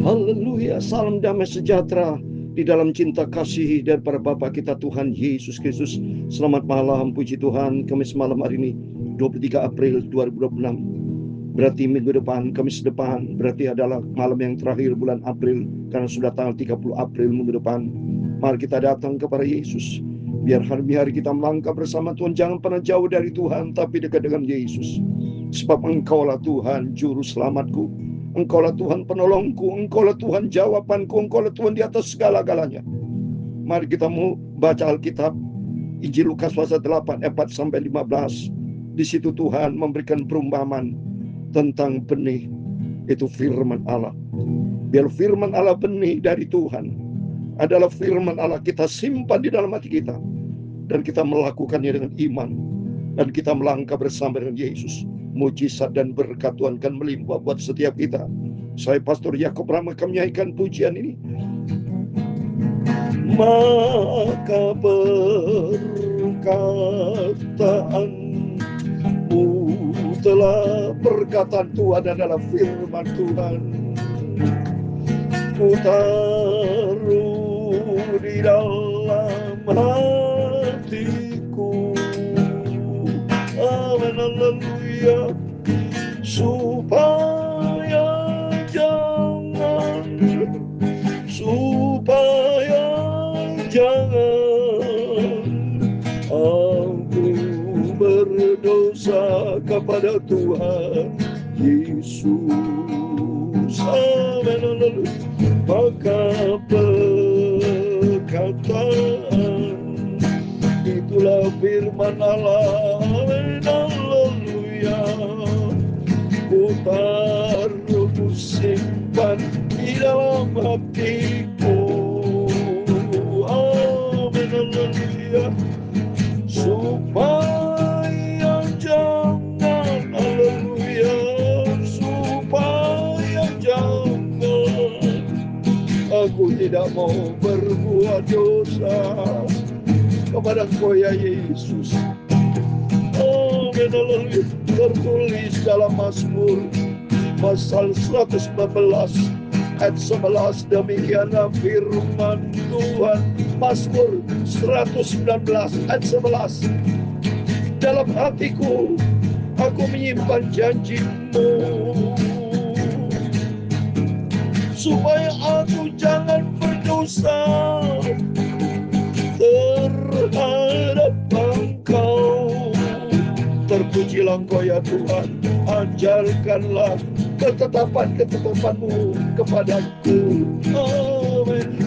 Haleluya, salam damai sejahtera di dalam cinta kasih daripada Bapa kita Tuhan Yesus Kristus. Selamat malam, puji Tuhan. Kamis malam hari ini 23 April 2026. Berarti minggu depan, Kamis depan, berarti adalah malam yang terakhir bulan April, karena sudah tanggal 30 April minggu depan. Mari kita datang kepada Yesus. Biar hari-hari kita melangkah bersama Tuhan. Jangan pernah jauh dari Tuhan, tapi dekat dengan Yesus. Sebab Engkaulah Tuhan juru selamatku. Engkaulah Tuhan penolongku, Engkaulah Tuhan jawabanku, Engkaulah Tuhan di atas segala-galanya. Mari kita mau baca Alkitab, Injil Lukas pasal 8 ayat 4-15. Di situ Tuhan memberikan perumpamaan tentang benih, itu firman Allah. Biar firman Allah, benih dari Tuhan adalah firman Allah, kita simpan di dalam hati kita, dan kita melakukannya dengan iman, dan kita melangkah bersama dengan Yesus. Mujizat dan berkat Tuhan akan melimpah buat setiap kita. Saya Pastor Yakob Rama akan menyanyikan pujian ini. Maka perkataanmu telah, perkataan Tuhan adalah firman Tuhan, ku taruh di dalam hatiku. Amin, haleluya. Supaya jangan aku berdosa kepada Tuhan Yesus. Amin, haleluya. Maka perkataan itulah firman Allah. Amin, haleluya. Ku taruh, ku simpan di dalam hatiku. Amin, haleluya. Supaya jangan, haleluya, supaya jangan aku tidak mau berbuat dosa kepada Engkau ya Yesus. Amin, haleluya. Tertulis dalam Mazmur pasal 114 ayat 11, demikianlah firman Tuhan. Mazmur 119 ayat 11. Dalam hatiku aku menyimpan janji-Mu, supaya aku jangan berdosa terhadap Engkau. Terpujilah Engkau ya Tuhan, ajarkanlah ketetapan-ketetapan-Mu kepadaku. Amin.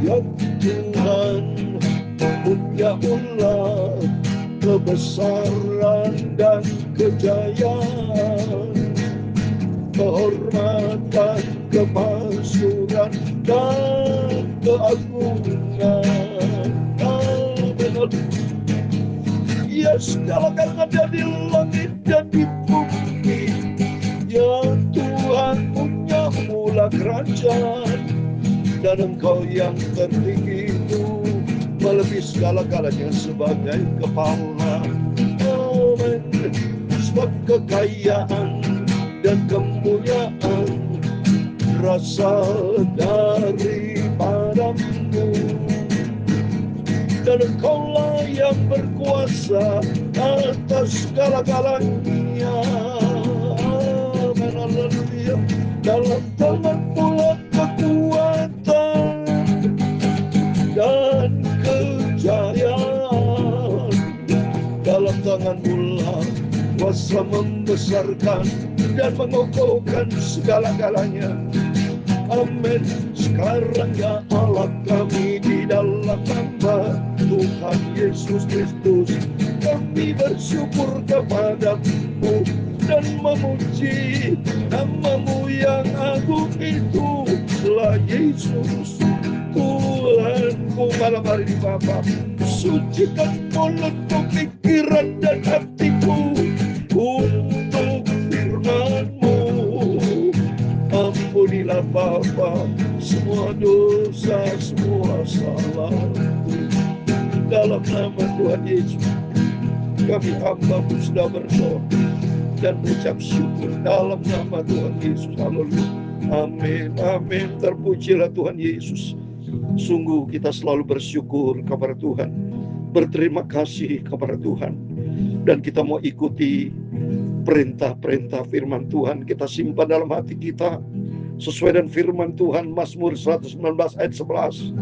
Ya Tuhan, punya-Mulah kebesaran dan kejayaan, kehormatan, kemasyhuran dan keagungan. Amin. Ya, segala-galanya ada di langit dan di bumi, ya Tuhan, punya-Mulah kerajaan, dan Engkau yang tertinggi itu melebihi segala-galanya sebagai kepala. Amin. Sebab kekayaan dan kemuliaan berasal daripada-Mu, dan Engkaulah yang berkuasa atas segala-galanya. Amin, haleluya. Dalam tangan-Mu lah kekuatan dan kejayaan, dalam tangan-Mu lah kuasa membesarkan dan mengokohkan segala-galanya. Amin. Sekarang ya Allah kami, di dalam nama Tuhan Yesus Kristus, kami bersyukur kepadamu dan memuji nama-Mu yang agung itu, lah Yesus Tuhanku. Malam hari ini Bapa, sucikan mulutku, pikiran dan hatiku untuk firman-Mu. Ampunilah Bapa semua dosa, semua salahku. Dalam nama Tuhan Yesus, kami hamba-Mu sudah berdoa dan mengucap syukur dalam nama Tuhan Yesus. Haleluya. Amin, amin. Terpujilah Tuhan Yesus. Sungguh kita selalu bersyukur kepada Tuhan, berterima kasih kepada Tuhan, dan kita mau ikuti perintah-perintah firman Tuhan. Kita simpan dalam hati kita sesuai dengan firman Tuhan, Mazmur 119 ayat 11.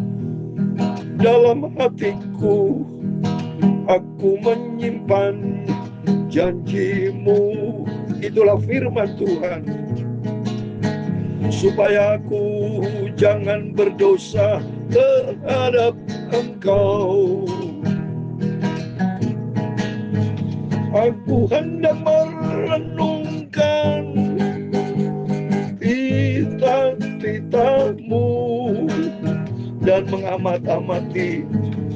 Dalam hatiku aku menyimpan janjimu, itulah firman Tuhan, supaya aku jangan berdosa terhadap Engkau. Aku hendak merenungkan titah-titahmu dan mengamat-amati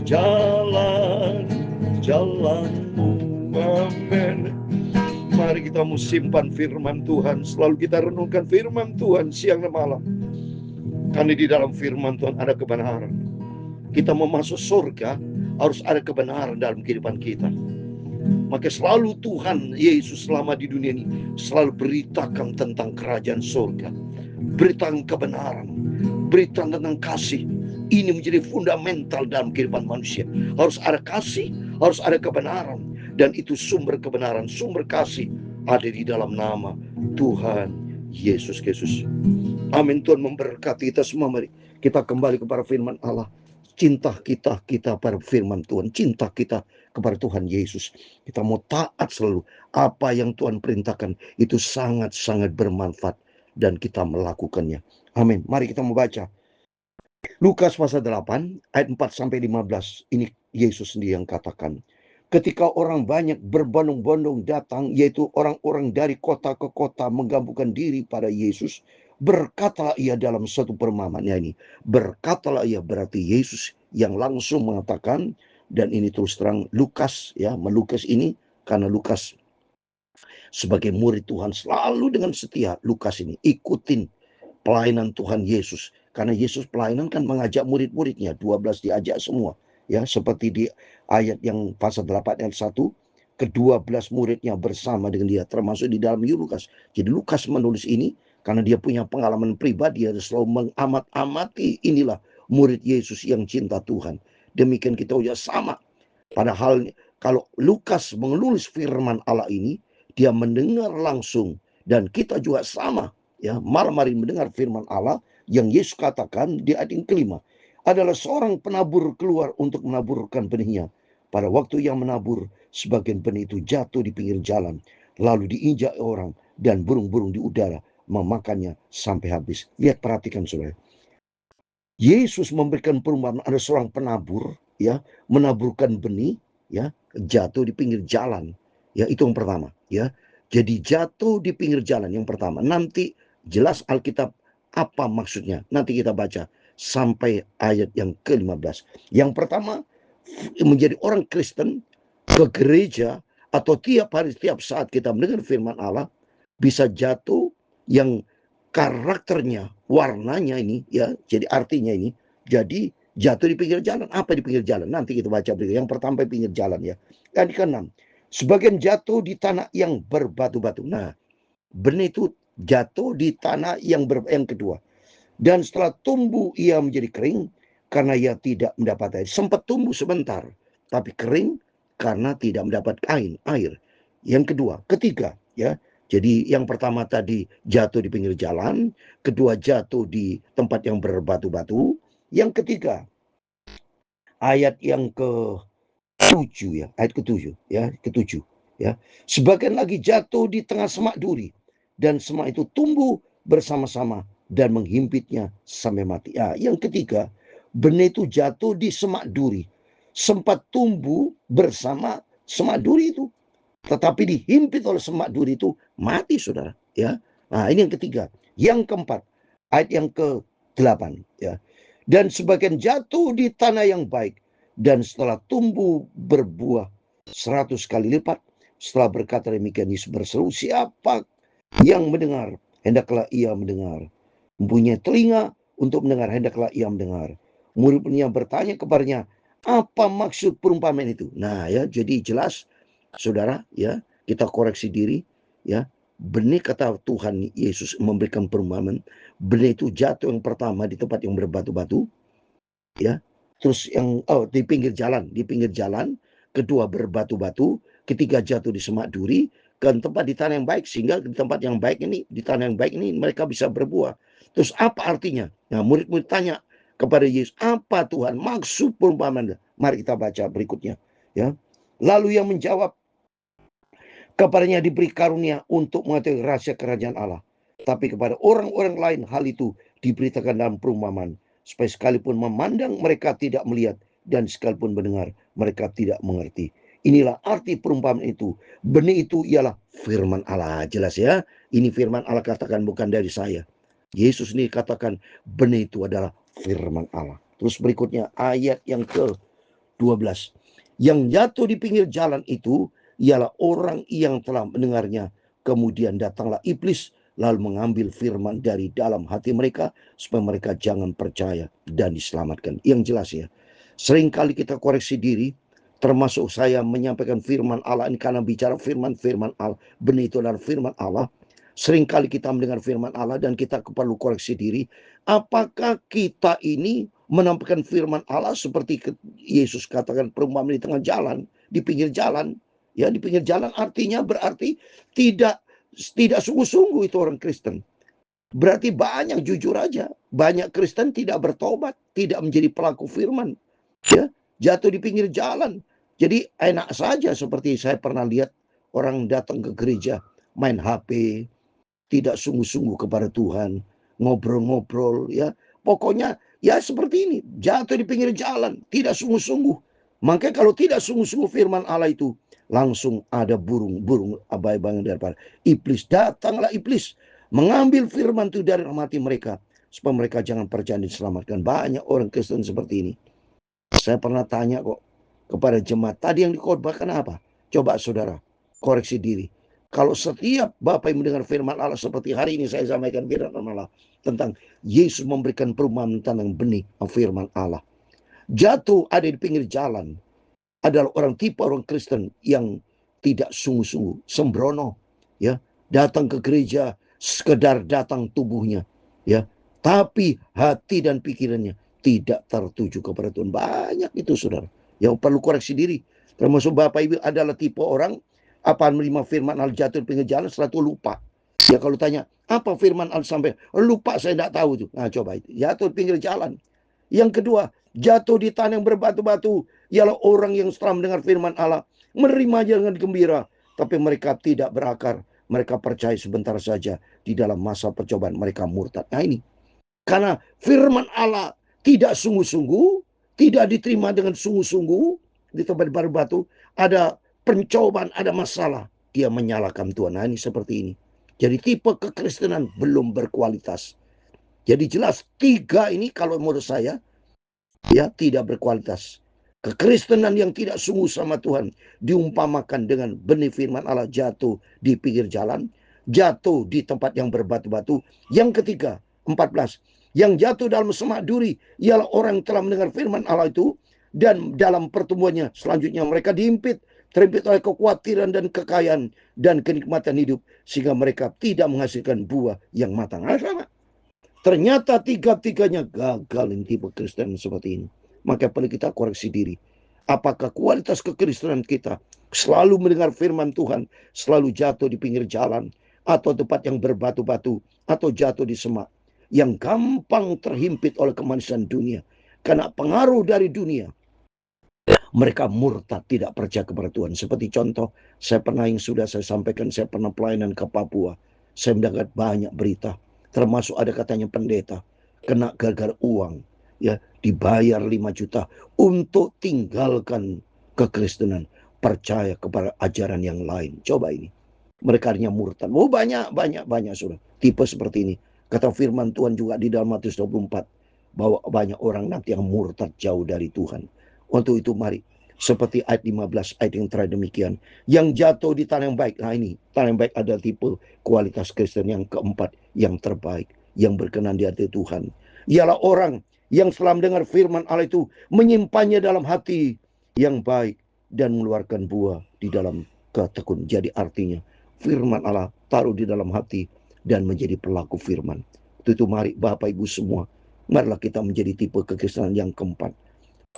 jalan-jalanmu. Amin. Mari kita mau simpan firman Tuhan, selalu kita renungkan firman Tuhan siang dan malam. Karena di dalam firman Tuhan ada kebenaran. Kita mau masuk surga, harus ada kebenaran dalam kehidupan kita. Maka selalu Tuhan Yesus selama di dunia ini selalu beritakan tentang kerajaan surga, beritakan kebenaran, beritakan tentang kasih. Ini menjadi fundamental dalam kehidupan manusia. Harus ada kasih, harus ada kebenaran, dan itu sumber kebenaran, sumber kasih ada di dalam nama Tuhan Yesus Kristus. Amin. Tuhan memberkati kita semua. Mari kita kembali kepada firman Allah. Cinta kita pada firman Tuhan, cinta kita kepada Tuhan Yesus. Kita mau taat selalu. Apa yang Tuhan perintahkan itu sangat-sangat bermanfaat dan kita melakukannya. Amin. Mari kita membaca Lukas pasal 8 ayat 4-15. Ini Yesus sendiri yang katakan. Ketika orang banyak berbondong-bondong datang, yaitu orang-orang dari kota ke kota menggabungkan diri pada Yesus, berkatalah ia dalam satu perumpamaan. Ini berkatalah ia berarti Yesus yang langsung mengatakan, dan ini terus terang Lukas ya, melukis ini karena Lukas sebagai murid Tuhan selalu dengan setia. Lukas ini ikutin pelayanan Tuhan Yesus, karena Yesus pelayanan kan mengajak murid-muridnya, 12 diajak semua ya, seperti di ayat yang pasal 8 ayat 1, ke-12 muridnya bersama dengan dia, termasuk di dalam Lukas. Jadi Lukas menulis ini karena dia punya pengalaman pribadi, dia selalu mengamat-amati inilah murid Yesus yang cinta Tuhan. Demikian kita juga sama. Padahal kalau Lukas menulis firman Allah ini, dia mendengar langsung, dan kita juga sama ya, malam hari mendengar firman Allah yang Yesus katakan di ayat yang kelima, adalah seorang penabur keluar untuk menaburkan benihnya. Pada waktu yang menabur, sebagian benih itu jatuh di pinggir jalan, lalu diinjak orang, dan burung-burung di udara memakannya sampai habis. Lihat, perhatikan saudara. Yesus memberikan perumpamaan, ada seorang penabur ya, menaburkan benih ya, jatuh di pinggir jalan. Ya, itu yang pertama ya. Jadi jatuh di pinggir jalan yang pertama. Nanti jelas Alkitab apa maksudnya. Nanti kita baca sampai ayat yang ke-15. Yang pertama, menjadi orang Kristen ke gereja atau tiap hari, tiap saat kita mendengar firman Allah, bisa jatuh yang karakternya, warnanya ini ya, jadi artinya ini, jadi jatuh di pinggir jalan. Apa di pinggir jalan? Nanti kita baca berikut. Yang pertama pinggir jalan ya. Yang ke-6, sebagian jatuh di tanah yang berbatu-batu. Nah, benih itu jatuh di tanah yang kedua. Dan setelah tumbuh ia menjadi kering karena ia tidak mendapat air. Sempat tumbuh sebentar, tapi kering karena tidak mendapat air. Yang kedua, ketiga ya. Jadi yang pertama tadi jatuh di pinggir jalan, kedua jatuh di tempat yang berbatu-batu, yang ketiga ayat yang ke-7 ya, ayat ke-7 ya, ke-7 ya. Sebagian lagi jatuh di tengah semak duri, dan semak itu tumbuh bersama-sama dan menghimpitnya sampai mati. Ya, yang ketiga, benih itu jatuh di semak duri, sempat tumbuh bersama semak duri itu, tetapi dihimpit oleh semak duri itu mati, saudara ya. Nah, ini yang ketiga. Yang keempat, ayat yang ke-8 ya. Dan sebagian jatuh di tanah yang baik, dan setelah tumbuh berbuah 100 kali lipat. Setelah berkata demikian, Yesus berseru, siapa yang mendengar, hendaklah ia mendengar. Mempunyai telinga untuk mendengar, hendaklah ia mendengar. Murid-muridnya bertanya kepadanya, apa maksud perumpamaan itu? Nah ya, jadi jelas saudara ya, kita koreksi diri ya. benih kata Tuhan Yesus memberikan perumpamaan, benih itu jatuh yang pertama di tempat yang berbatu-batu, ya. Terus yang di pinggir jalan, kedua berbatu-batu, ketiga jatuh di semak duri, ke tempat di tanah yang baik, sehingga di tempat yang baik ini, di tanah yang baik ini mereka bisa berbuah. Terus apa artinya? Nah, murid-murid tanya kepada Yesus, apa Tuhan maksud perumpamaan? Mari kita baca berikutnya, ya. Lalu yang menjawab, kepadanya diberi karunia untuk mengetahui rahasia kerajaan Allah. Tapi kepada orang-orang lain hal itu diberitakan dalam perumpamaan, supaya sekalipun memandang mereka tidak melihat, dan sekalipun mendengar mereka tidak mengerti. Inilah arti perumpamaan itu. Benih itu ialah firman Allah. Jelas ya, ini firman Allah, katakan bukan dari saya. Yesus ini katakan benih itu adalah firman Allah. Terus berikutnya ayat yang ke-12. Yang jatuh di pinggir jalan itu ialah orang yang telah mendengarnya, kemudian datanglah iblis lalu mengambil firman dari dalam hati mereka, supaya mereka jangan percaya dan diselamatkan. Yang jelas ya, seringkali kita koreksi diri, termasuk saya menyampaikan firman Allah ini karena bicara firman Allah, benih itu adalah firman Allah. Seringkali kita mendengar firman Allah dan kita perlu koreksi diri, apakah kita ini menampilkan firman Allah seperti Yesus katakan perumpamaan di tengah jalan, di pinggir jalan. Ya, di pinggir jalan artinya berarti tidak sungguh-sungguh itu orang Kristen. Berarti banyak, jujur aja, banyak Kristen tidak bertobat, tidak menjadi pelaku firman. Ya, jatuh di pinggir jalan. Jadi enak saja, seperti saya pernah lihat orang datang ke gereja main HP, tidak sungguh-sungguh kepada Tuhan, ngobrol-ngobrol, ya. Pokoknya ya seperti ini, jatuh di pinggir jalan, tidak sungguh-sungguh. Makanya kalau tidak sungguh-sungguh firman Allah itu, langsung ada burung abai-abai daripada iblis. Datanglah iblis mengambil firman itu dari hati mereka, supaya mereka jangan percaya dan diselamatkan. Banyak orang Kristen seperti ini. Saya pernah tanya kok kepada jemaat, tadi yang dikhotbahkan apa? Coba saudara koreksi diri. Kalau setiap Bapak yang mendengar firman Allah seperti hari ini saya sampaikan firman Allah tentang Yesus memberikan perumpamaan tentang benih firman Allah. Jatuh ada di pinggir jalan adalah orang tipe orang Kristen yang tidak sungguh-sungguh, sembrono, ya, datang ke gereja sekedar datang tubuhnya, ya, tapi hati dan pikirannya tidak tertuju kepada Tuhan. Banyak itu saudara yang perlu koreksi diri. Termasuk Bapak Ibu adalah tipe orang apa menerima firman Allah jatuh di pinggir jalan setelah itu lupa. Ya kalau tanya apa firman Allah sampai lupa, saya tidak tahu itu. Nah coba itu jatuh di pinggir jalan. Yang kedua, jatuh di tanah yang berbatu-batu ialah orang yang setelah mendengar firman Allah menerimanya dengan gembira, tapi mereka tidak berakar. Mereka percaya sebentar saja, di dalam masa percobaan mereka murtad. Nah ini karena firman Allah tidak sungguh-sungguh, tidak diterima dengan sungguh-sungguh di tempat berbatu, ada pencobaan, ada masalah, dia menyalahkan Tuhan. Nah ini seperti ini. Jadi tipe kekristenan belum berkualitas. Jadi jelas tiga ini kalau menurut saya ya tidak berkualitas. Kekristenan yang tidak sungguh sama Tuhan diumpamakan dengan benih firman Allah jatuh di pinggir jalan, jatuh di tempat yang berbatu-batu. Yang ketiga, 14, yang jatuh dalam semak duri ialah orang yang telah mendengar firman Allah itu, dan dalam pertumbuhannya selanjutnya mereka terhimpit oleh kekhawatiran dan kekayaan dan kenikmatan hidup, sehingga mereka tidak menghasilkan buah yang matang. Sama. Ternyata tiga-tiganya gagal ini tipe Kristen seperti ini. Maka perlu kita koreksi diri. Apakah kualitas kekristenan kita selalu mendengar firman Tuhan, selalu jatuh di pinggir jalan, atau tempat yang berbatu-batu, atau jatuh di semak, yang gampang terhimpit oleh kemanisan dunia. Karena pengaruh dari dunia, mereka murtad, tidak percaya kepada Tuhan. Seperti contoh, saya pernah yang sudah saya sampaikan, saya pernah pelayanan ke Papua. Saya mendapat banyak berita, termasuk ada katanya pendeta kena gara-gara uang, ya, dibayar 5 juta untuk tinggalkan kekristenan, percaya kepada ajaran yang lain. Coba ini, mereka hanya murtad. Oh banyak sudah tipe seperti ini. Kata firman Tuhan juga di dalam Matius 24 bahwa banyak orang nanti yang murtad jauh dari Tuhan. Untuk itu mari, seperti ayat 15, ayat yang terakhir demikian, yang jatuh di tanah yang baik. Nah ini, tanah yang baik ada tipe kualitas Kristen yang keempat, yang terbaik, yang berkenan di hati Tuhan. Ialah orang yang setelah mendengar firman Allah itu, menyimpannya dalam hati yang baik, dan mengeluarkan buah di dalam ketekun. Jadi artinya, firman Allah taruh di dalam hati, dan menjadi pelaku firman. Itu mari Bapak Ibu semua, marilah kita menjadi tipe kekristenan yang keempat.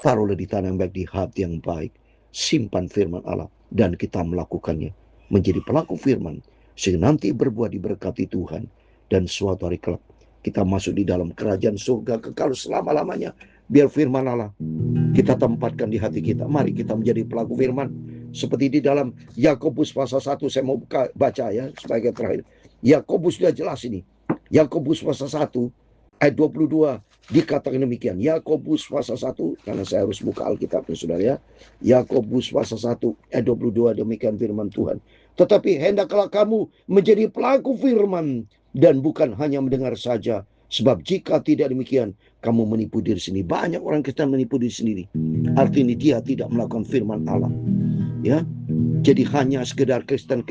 Taruhlah di tanah yang baik, di hati yang baik. Simpan firman Allah, dan kita melakukannya. Menjadi pelaku firman, sehingga nanti berbuah diberkati Tuhan. Dan suatu hari kelak, kita masuk di dalam kerajaan surga kekal selama-lamanya. Biar firman Allah kita tempatkan di hati kita. Mari kita menjadi pelaku firman. Seperti di dalam Yakobus pasal 1, saya mau baca ya sebagai terakhir. Yakobus sudah jelas ini. Yakobus pasal 1 ayat 22 dikatakan demikian. Yakobus pasal 1, karena saya harus buka Alkitabnya saudara ya. Yakobus pasal 1 ayat 22, demikian firman Tuhan. Tetapi hendaklah kamu menjadi pelaku firman, dan bukan hanya mendengar saja. Sebab jika tidak demikian, kamu menipu diri sendiri. Banyak orang Kristen menipu diri sendiri. Artinya dia tidak melakukan firman Allah. Ya, jadi hanya sekedar Kristen,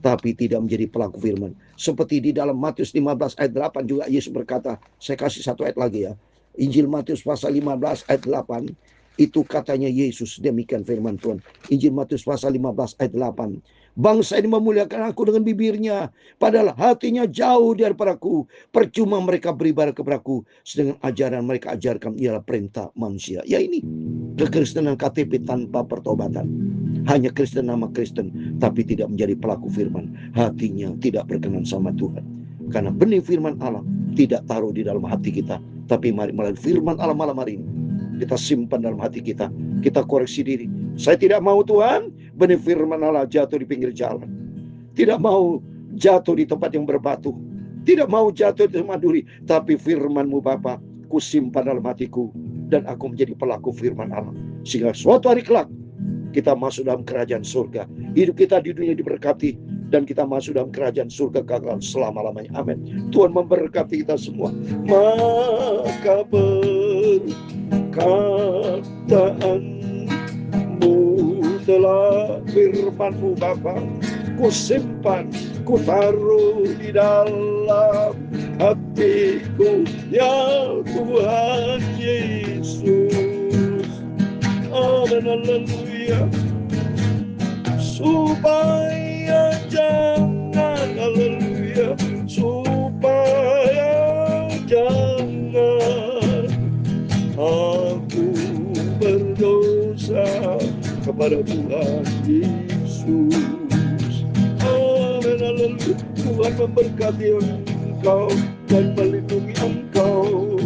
tapi tidak menjadi pelaku firman. Seperti di dalam Matius 15 ayat 8 juga Yesus berkata, saya kasih satu ayat lagi ya. Injil Matius pasal 15 ayat 8, itu katanya Yesus, demikian firman Tuhan. Injil Matius pasal 15 ayat 8. Bangsa ini memuliakan aku dengan bibirnya, padahal hatinya jauh daripadaku. Percuma mereka beribadah kepadaku, sedangkan ajaran mereka ajarkan ialah perintah manusia. Ya ini kekristenan KTP tanpa pertobatan. Hanya Kristen nama Kristen, tapi tidak menjadi pelaku firman. Hatinya tidak berkenan sama Tuhan. Karena benih firman Allah tidak taruh di dalam hati kita, tapi mari melalui firman Allah malam hari ini kita simpan dalam hati kita. Kita koreksi diri. Saya tidak mau Tuhan benih firman Allah jatuh di pinggir jalan. Tidak mau jatuh di tempat yang berbatu. Tidak mau jatuh di tempat duri. Tapi firman-Mu Bapa, ku simpan dalam hatiku, dan aku menjadi pelaku firman Allah. Sehingga suatu hari kelak kita masuk dalam kerajaan surga. Hidup kita di dunia diberkati, dan kita masuk dalam kerajaan surga kekal selama-lamanya. Amin. Tuhan memberkati kita semua. Maka perkataanmu telah firman-Mu Bapa, ku simpan, ku taruh di dalam hatiku, ya Tuhan Yesus. Amin, haleluya. Supaya jangan, haleluya, supaya jangan aku berdosa kepada Tuhan Yesus. Amin, haleluya. Tuhan memberkati engkau dan melindungi engkau.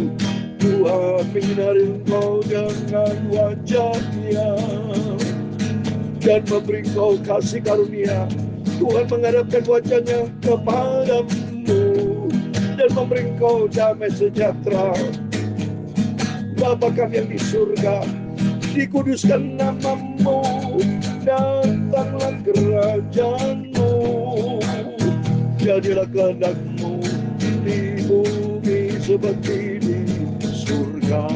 Tuhan menyinari engkau dengan wajah-Nya dan memberi engkau kasih karunia. Tuhan menghadapkan wajah-Nya kepadamu dan memberi engkau damai sejahtera. Bapa kami yang di surga, dikuduskan nama-Mu, datanglah kerajaan-Mu, jadilah kehendak-Mu di bumi seperti di surga.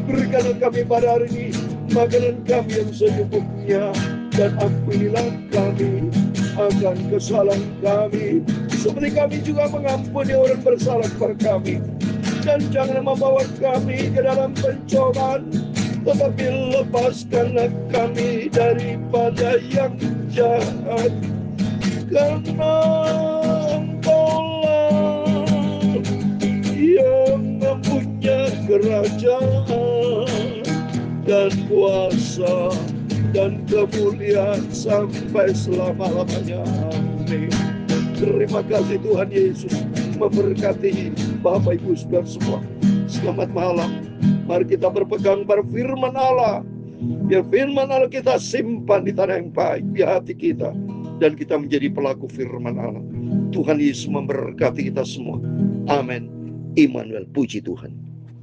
Berikanlah kami pada hari ini makanan kami yang secukupnya, dan ampunilah kami akan kesalahan kami, seperti kami juga mengampuni orang bersalah kepada kami. Dan jangan membawa kami ke dalam pencobaan, tetapi lepaskanlah kami daripada yang jahat. Karena Engkau-lah yang mempunyai kerajaan dan kuasa dan kemuliaan sampai selama-lamanya. Amin. Terima kasih Tuhan Yesus. Memberkati Bapak Ibu Saudara semua. Selamat malam. Mari kita berpegang pada firman Allah. Biar firman Allah kita simpan di tanah yang baik di hati kita, dan kita menjadi pelaku firman Allah. Tuhan Yesus memberkati kita semua. Amin. Immanuel, puji Tuhan.